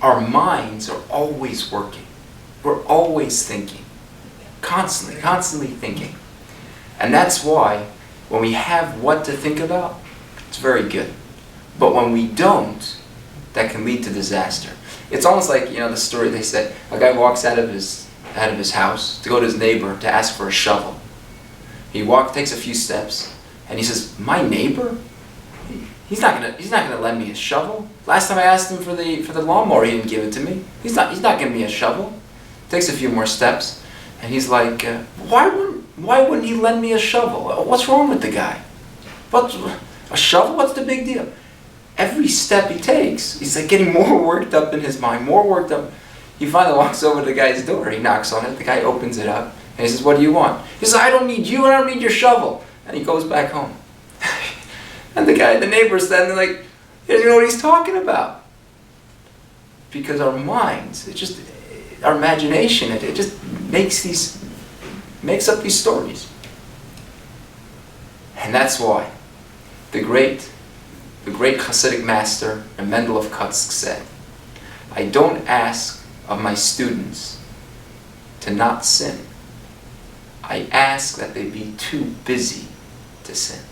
our minds are always working. We're always thinking. Constantly thinking. And that's why when we have what to think about, it's very good. But when we don't, that can lead to disaster. It's almost like, the story they said, a guy walks out of his house to go to his neighbor to ask for a shovel. He takes a few steps, and he says, "My neighbor? He's not gonna lend me a shovel. Last time I asked him for the lawnmower, he didn't give it to me. He's not giving me a shovel." Takes a few more steps, and he's like, "Why wouldn't he lend me a shovel? What's wrong with the guy? A shovel? What's the big deal?" Every step he takes, he's like getting more worked up in his mind, more worked up. He finally walks over to the guy's door. He knocks on it. The guy opens it up, and he says, "What do you want?" He says, "I don't need you, and I don't need your shovel." And he goes back home. And the neighbor's standing like, he doesn't know what he's talking about. Because our minds, our imagination, it just makes up these stories. And that's why the great Hasidic master, Mendel of Kotsk, said, "I don't ask of my students to not sin. I ask that they be too busy to sin."